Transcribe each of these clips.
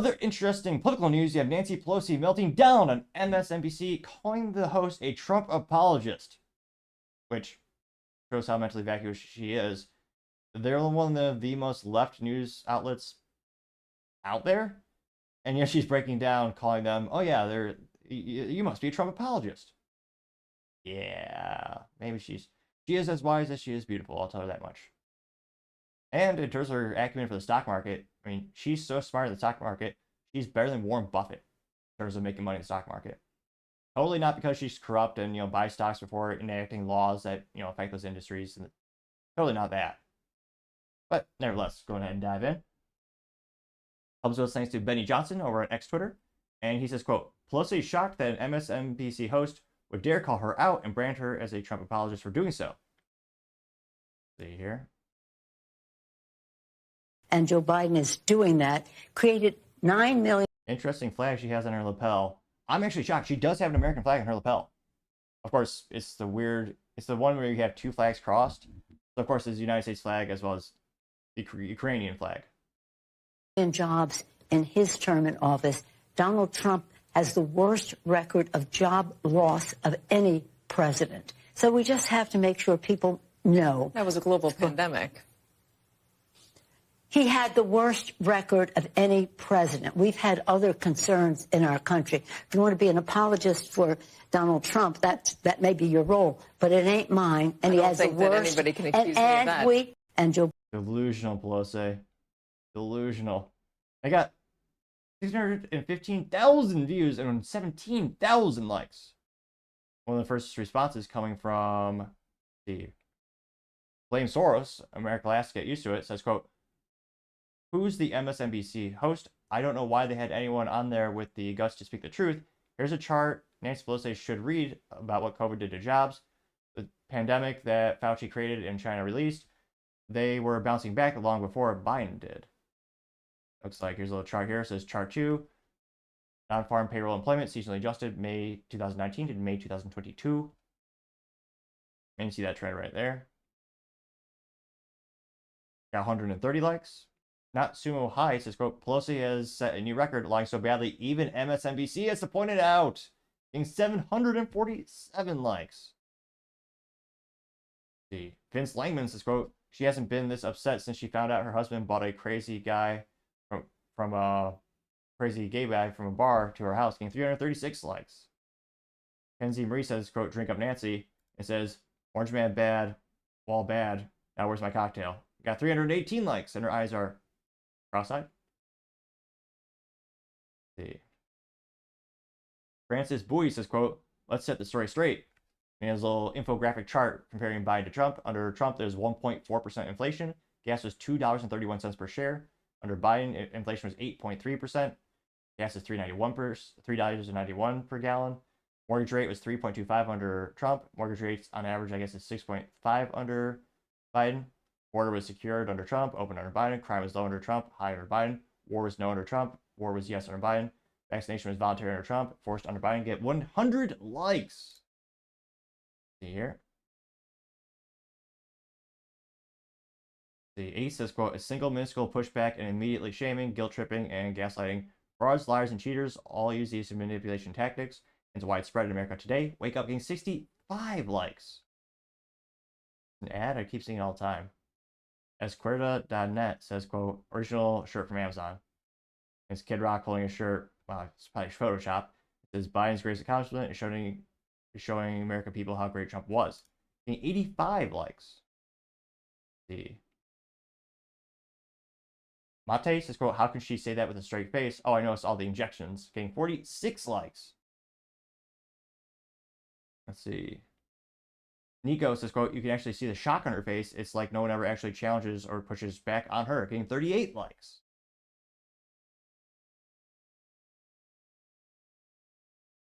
Other interesting political news, you have Nancy Pelosi melting down on MSNBC, calling the host a Trump apologist, which shows how mentally vacuous she is. They're one of the most left news outlets out there, and yet she's breaking down, calling them, oh yeah, you must be a Trump apologist. Yeah, maybe she is as wise as she is beautiful, I'll tell her that much. And in terms of her acumen for the stock market, I mean, she's so smart in the stock market, she's better than Warren Buffett in terms of making money in the stock market. Totally not because she's corrupt and, buys stocks before enacting laws that, affect those industries. Totally not that. But nevertheless, go ahead and dive in. Comes with thanks to Benny Johnson over at X Twitter. And he says, quote, Pelosi is shocked that an MSNBC host would dare call her out and brand her as a Trump apologist for doing so. See here. And Joe Biden is doing that, created 9 million. Interesting flag she has on her lapel. I'm actually shocked. She does have an American flag on her lapel. Of course, it's the one where you have two flags crossed. So, of course, there's the United States flag as well as the Ukrainian flag. In jobs in his term in office, Donald Trump has the worst record of job loss of any president. So we just have to make sure people know. That was a global pandemic. He had the worst record of any president. We've had other concerns in our country. If you want to be an apologist for Donald Trump, that may be your role, but it ain't mine. And he has the worst. I don't think that anybody can accuse me of that. And Joe. Delusional, Pelosi. Delusional. I got 615,000 views and 17,000 likes. One of the first responses coming from the Blame Soros, America Last to Get Used to It, says, quote, who's the MSNBC host? I don't know why they had anyone on there with the guts to speak the truth. Here's a chart Nancy Pelosi should read about what COVID did to jobs. The pandemic that Fauci created and China released, they were bouncing back long before Biden did. Looks like here's a little chart here. It says chart 2. Non-farm payroll employment seasonally adjusted May 2019 to May 2022. And you see that trend right there. Got 130 likes. Not Sumo High says, quote, Pelosi has set a new record lying so badly even MSNBC has to point it out. Getting 747 likes. See, Vince Langman says, quote, she hasn't been this upset since she found out her husband bought a crazy guy from a crazy gay guy from a bar to her house, getting 336 likes. Kenzie Marie says, quote, drink up Nancy. It says, Orange Man bad, wall bad. Now where's my cocktail? Got 318 likes and her eyes are cross-eyed. See. Francis Bowie says, quote, let's set the story straight. And he has a little infographic chart comparing Biden to Trump. Under Trump, there's 1.4% inflation. Gas was $2.31 per share. Under Biden, inflation was 8.3%. Gas is $3.91 per gallon. Mortgage rate was 3.25 under Trump. Mortgage rates on average, I guess, is 6.5 under Biden. Border was secured under Trump, open under Biden. Crime was low under Trump, high under Biden. War was no under Trump. War was yes under Biden. Vaccination was voluntary under Trump, forced under Biden. Get 100 likes. See here. The Ace says, quote, a single minuscule pushback and immediately shaming, guilt tripping, and gaslighting. Frauds, liars, and cheaters all use these manipulation tactics. It's widespread in America today. Wake up getting 65 likes. An ad, I keep seeing it all the time. Esquerda.net says, quote, original shirt from Amazon. It's Kid Rock holding a shirt. Wow, it's probably Photoshop. It says Biden's greatest accomplishment is showing American people how great Trump was. Getting 85 likes. Let's see. Mate says, quote, how can she say that with a straight face? Oh, I noticed all the injections. Getting 46 likes. Let's see. Nico says, quote, you can actually see the shock on her face. It's like no one ever actually challenges or pushes back on her. Getting 38 likes.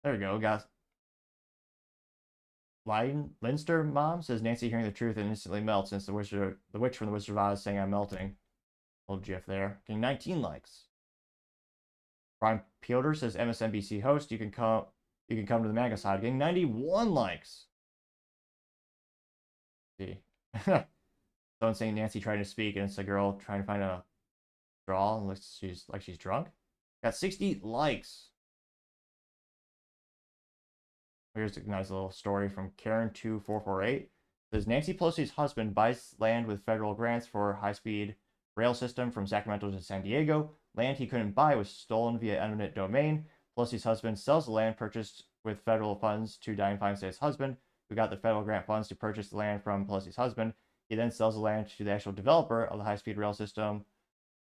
There we go, guys. Linster Mom says, Nancy hearing the truth and instantly melts since the witch from the Wizard of Oz saying I'm melting. Little gif there. Getting 19 likes. Brian Piotr says, MSNBC host, you can come to the MAGA side. Getting 91 likes. See. Someone saying Nancy trying to speak and it's a girl trying to find a straw and looks like she's drunk. Got 60 likes. Here's a nice little story from Karen2448. Says Nancy Pelosi's husband buys land with federal grants for high-speed rail system from Sacramento to San Diego. Land he couldn't buy was stolen via eminent domain. Pelosi's husband sells the land purchased with federal funds to Dianne Feinstein's husband, who got the federal grant funds to purchase the land from Pelosi's husband. He then sells the land to the actual developer of the high-speed rail system,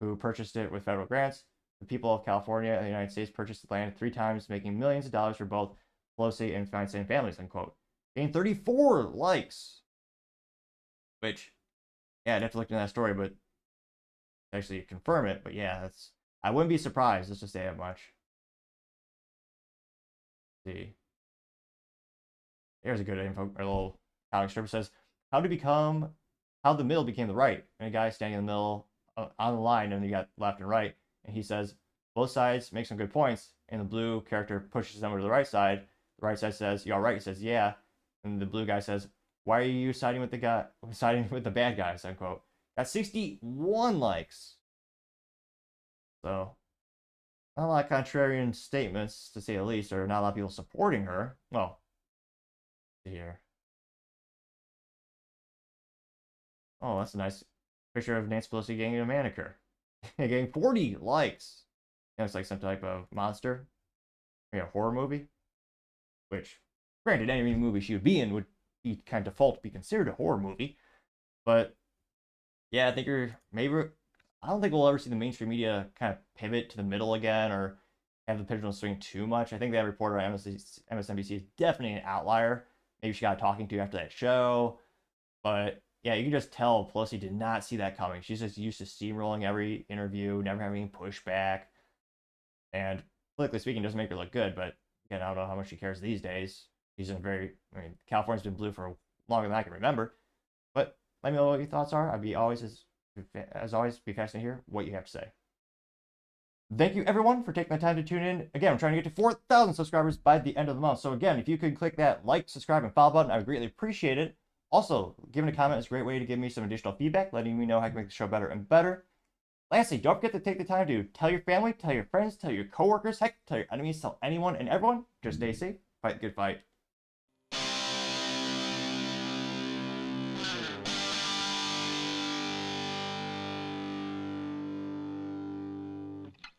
who purchased it with federal grants. The people of California and the United States purchased the land 3 times, making millions of dollars for both Pelosi and Feinstein families, unquote. Gained 34 likes. Which, yeah, I'd have to look into that story, but actually confirm it. But yeah, that's, I wouldn't be surprised, let's just say that much. Let's see. Here's a good info, a little comic strip. It says, how the middle became the right. And a guy standing in the middle on the line, and you got left and right. And he says, both sides make some good points. And the blue character pushes them over to the right side. The right side says, you all right? He says, yeah. And the blue guy says, why are you siding with the bad guys, unquote. Got 61 likes. So, not a lot of contrarian statements, to say the least, or not a lot of people supporting her. Well, here. Oh, that's a nice picture of Nancy Pelosi getting a manicure. Getting 40 likes. It looks like some type of monster. Maybe a horror movie. Which, granted, any movie she would be in would be kind of default to be considered a horror movie. But, yeah, I think I don't think we'll ever see the mainstream media kind of pivot to the middle again or have the pendulum swing too much. I think that reporter on MSNBC is definitely an outlier. Maybe she got talking to after that show. But, yeah, you can just tell Pelosi did not see that coming. She's just used to steamrolling every interview, never having pushback. And, politically speaking, doesn't make her look good. But, again, I don't know how much she cares these days. California's been blue for longer than I can remember. But let me know what your thoughts are. I'd be always, as always, be fascinated to hear what you have to say. Thank you, everyone, for taking the time to tune in. Again, I'm trying to get to 4,000 subscribers by the end of the month. So, again, if you could click that like, subscribe, and follow button, I would greatly appreciate it. Also, giving a comment is a great way to give me some additional feedback, letting me know how I can make the show better and better. Lastly, don't forget to take the time to tell your family, tell your friends, tell your coworkers, heck, tell your enemies, tell anyone and everyone. Just stay safe, fight the good fight.